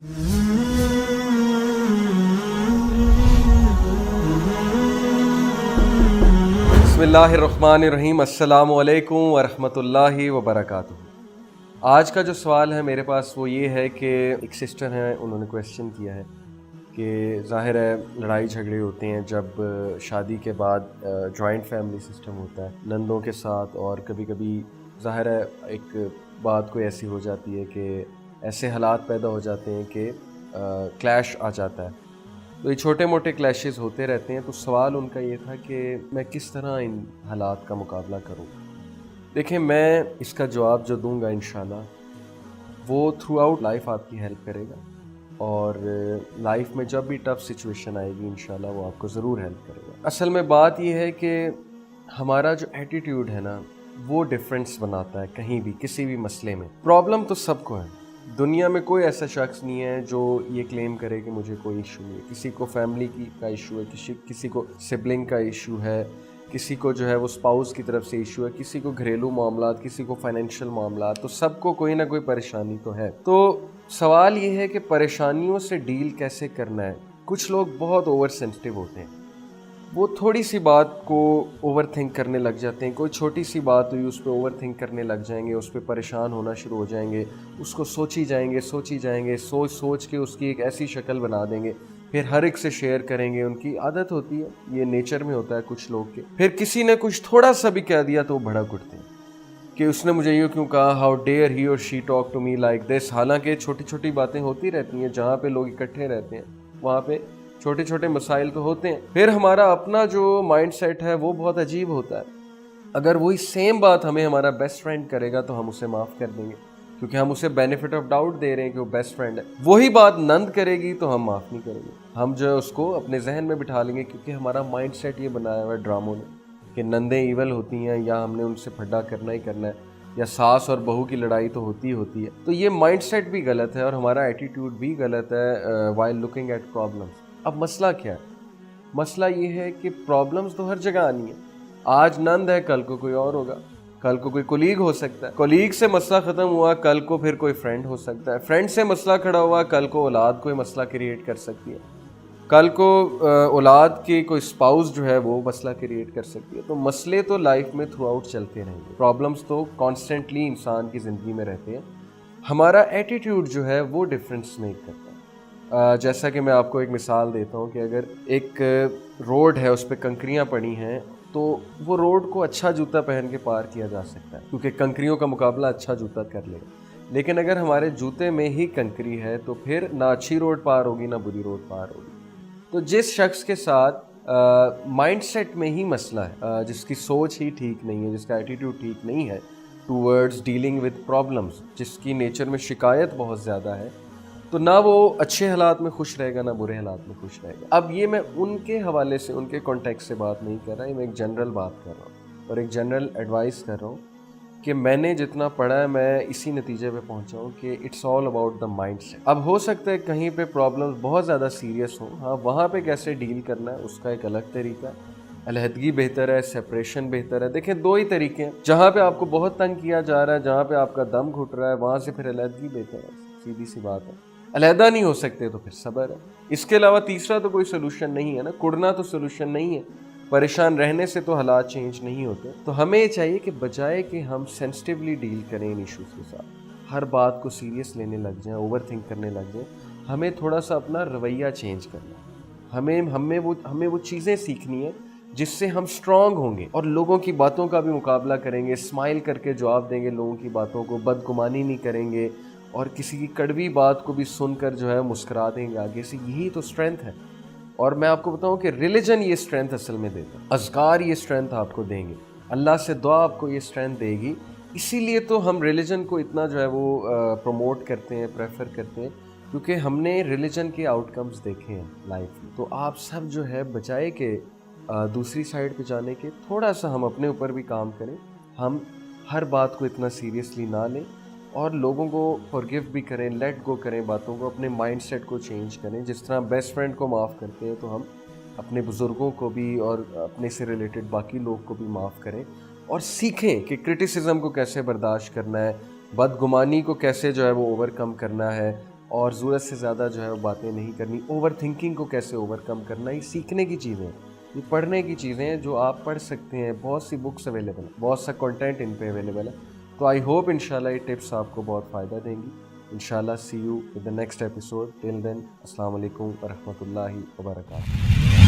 बिस्मिल्लाहिर्रहमानिर्रहीम। अस्सलामु अलैकुम वरहमतुल्लाहि वबरकातुहू। आज का जो सवाल है मेरे पास वो ये है कि एक सिस्टर हैं, उन्होंने क्वेश्चन किया है कि ज़ाहिर है लड़ाई झगड़े होते हैं जब शादी के बाद जॉइंट फैमिली सिस्टम होता है नंदों के साथ, और कभी कभी ज़ाहिर है एक बात कोई ऐसी हो जाती है कि ऐसे हालात पैदा हो जाते हैं कि क्लैश आ जाता है। तो ये छोटे मोटे क्लैशेस होते रहते हैं। तो सवाल उनका ये था कि मैं किस तरह इन हालात का मुकाबला करूं। देखिए, मैं इसका जवाब जो दूंगा इंशाल्लाह वो थ्रू आउट लाइफ आपकी हेल्प करेगा, और लाइफ में जब भी टफ सिचुएशन आएगी इंशाल्लाह वो आपको ज़रूर हेल्प करेगा। असल में बात ये है कि हमारा जो एटीट्यूड है ना वो डिफरेंस बनाता है कहीं भी किसी भी मसले में। प्रॉब्लम तो सबको है, दुनिया में कोई ऐसा शख्स नहीं है जो ये क्लेम करे कि मुझे कोई इशू नहीं है। किसी को फैमिली का इशू है, किसी को सिबलिंग का इशू है, किसी को जो है वो स्पाउस की तरफ से इशू है, किसी को घरेलू मामलात, किसी को फाइनेंशियल मामलात। तो सबको कोई ना कोई परेशानी तो है। तो सवाल ये है कि परेशानियों से डील कैसे करना है। कुछ लोग बहुत ओवर सेंसिटिव होते हैं, वो थोड़ी सी बात को ओवर थिंक करने लग जाते हैं। कोई छोटी सी बात हुई उस पर ओवर थिंक करने लग जाएंगे, उस पर परेशान होना शुरू हो जाएंगे, उसको सोची जाएंगे, सोच के उसकी एक ऐसी शक्ल बना देंगे, फिर हर एक से शेयर करेंगे। उनकी आदत होती है, ये नेचर में होता है कुछ लोग के। फिर किसी ने कुछ थोड़ा सा भी कह दिया तो वो भड़क उठते हैं कि उसने मुझे यूँ क्यों कहा, हाउ डेयर ही और she talk to me like this. हालांकि छोटी छोटी बातें होती रहती हैं, जहाँ पे लोग इकट्ठे रहते हैं वहाँ पे छोटे छोटे मसाइल तो होते हैं। फिर हमारा अपना जो माइंड सेट है वो बहुत अजीब होता है। अगर वही सेम बात हमें हमारा बेस्ट फ्रेंड करेगा तो हम उसे माफ़ कर देंगे, क्योंकि हम उसे बेनिफिट ऑफ डाउट दे रहे हैं कि वो बेस्ट फ्रेंड है। वही बात नंद करेगी तो हम माफ़ नहीं करेंगे, हम जो है उसको अपने जहन में बिठा लेंगे, क्योंकि हमारा माइंड सेट ये बनाया हुआ है ड्रामों ने कि नंदें ईवल होती हैं, या हमने उनसे फड्डा करना ही करना है, या सास और बहू की लड़ाई तो होती होती है। तो ये माइंड सेट भी गलत है और हमारा एटीट्यूड भी गलत है व्हाइल लुकिंग एट प्रॉब्लम्स। अब मसला क्या है? मसला ये है कि प्रॉब्लम्स तो हर जगह आनी है। आज नंद है, कल को कोई और होगा, कल को कोई कोलीग हो सकता है, कोलीग से मसला ख़त्म हुआ कल को फिर कोई फ्रेंड हो सकता है, फ्रेंड से मसला खड़ा हुआ कल को औलाद कोई मसला क्रिएट कर सकती है, कल को औलाद की कोई स्पाउस जो है वो मसला क्रिएट कर सकती है। तो मसले तो लाइफ में थ्रू आउट चलते रहेंगे, प्रॉब्लम्स तो कॉन्स्टेंटली इंसान की ज़िंदगी में रहते हैं। हमारा एटीट्यूड जो है वो डिफरेंस मेक करता है। जैसा कि मैं आपको एक मिसाल देता हूँ कि अगर एक रोड है उस पर कंकरियाँ पड़ी हैं तो वो रोड को अच्छा जूता पहन के पार किया जा सकता है, क्योंकि कंकरियों का मुकाबला अच्छा जूता कर लेगा। लेकिन अगर हमारे जूते में ही कंकरी है तो फिर ना अच्छी रोड पार होगी ना बुरी रोड पार होगी। तो जिस शख्स के साथ माइंड सेट में ही मसला है, जिसकी सोच ही ठीक नहीं है, जिसका एटीट्यूड ठीक नहीं है टूवर्ड्स डीलिंग विद प्रॉब्लम्स, जिसकी नेचर में शिकायत बहुत ज़्यादा है, तो ना वो अच्छे हालात में खुश रहेगा ना बुरे हालात में खुश रहेगा। अब ये मैं उनके हवाले से, उनके कॉन्टेक्स्ट से बात नहीं कर रहा, मैं एक जनरल बात कर रहा हूँ और एक जनरल एडवाइस कर रहा हूँ कि मैंने जितना पढ़ा है मैं इसी नतीजे पे पहुँचा हूँ कि it's all about the mind set. अब हो सकता है कहीं पे प्रॉब्लम्स बहुत ज़्यादा सीरियस हों, हाँ, वहाँ पे कैसे डील करना है उसका एक अलग तरीका है। अलहदगी बेहतर है, सेपरेशन बेहतर है। देखें, दो ही तरीके हैं। जहाँ पे आपको बहुत तंग किया जा रहा है, जहाँ पे आपका दम घुट रहा है, वहाँ से फिर अलहदगी बेहतर है, सीधी सी बात है। अलहदा नहीं हो सकते तो फिर सब्र है। इसके अलावा तीसरा तो कोई सोल्यूशन नहीं है ना, कुड़ना तो सोल्यूशन नहीं है, परेशान रहने से तो हालात चेंज नहीं होते। तो हमें ये चाहिए कि बजाय कि हम सेंसिटिवली डील करें इन इश्यूज़ के साथ, हर बात को सीरियस लेने लग जाएं, ओवर थिंक करने लग जाएं, हमें थोड़ा सा अपना रवैया चेंज करना है। हमें वो चीज़ें सीखनी है जिससे हम स्ट्रांग होंगे और लोगों की बातों का भी मुकाबला करेंगे, स्माइल करके जवाब देंगे लोगों की बातों को, बदगुमानी नहीं करेंगे और किसी की कड़वी बात को भी सुनकर जो है मुस्कुरा देंगे आगे से। यही तो स्ट्रेंथ है। और मैं आपको बताऊं कि रिलीजन ये स्ट्रेंथ असल में देता है, अज़कार ये स्ट्रेंथ आपको देंगे, अल्लाह से दुआ आपको ये स्ट्रेंथ देगी। इसीलिए तो हम रिलीजन को इतना जो है वो प्रमोट करते हैं, प्रेफर करते हैं, क्योंकि हमने रिलीजन के आउटकम्स देखे हैं लाइफ में। तो आप सब जो है बचाए कि दूसरी साइड पे जाने के, थोड़ा सा हम अपने ऊपर भी काम करें, हम हर बात को इतना सीरियसली ना लें और लोगों को फॉरगिव भी करें, लेट गो करें बातों को, अपने माइंड सेट को चेंज करें। जिस तरह बेस्ट फ्रेंड को माफ़ करते हैं तो हम अपने बुज़ुर्गों को भी और अपने से रिलेटेड बाकी लोग को भी माफ़ करें और सीखें कि क्रिटिसिज्म को कैसे बर्दाश्त करना है, बदगुमानी को कैसे जो है वो ओवरकम करना है, اور ضرورت سے زیادہ جو ہے وہ باتیں نہیں کرنی. اوور تھنکنگ کو کیسے اوور کم کرنا, یہ سیکھنے کی چیزیں ہیں, یہ پڑھنے کی چیزیں ہیں جو آپ پڑھ سکتے ہیں. بہت سی بکس اویلیبل ہیں, بہت سا کنٹینٹ ان پہ اویلیبل ہے. تو آئی ہوپ انشاءاللہ یہ ٹپس آپ کو بہت فائدہ دیں گی. انشاءاللہ see you with the next episode. Till then السلام علیکم ورحمۃ اللہ وبرکاتہ.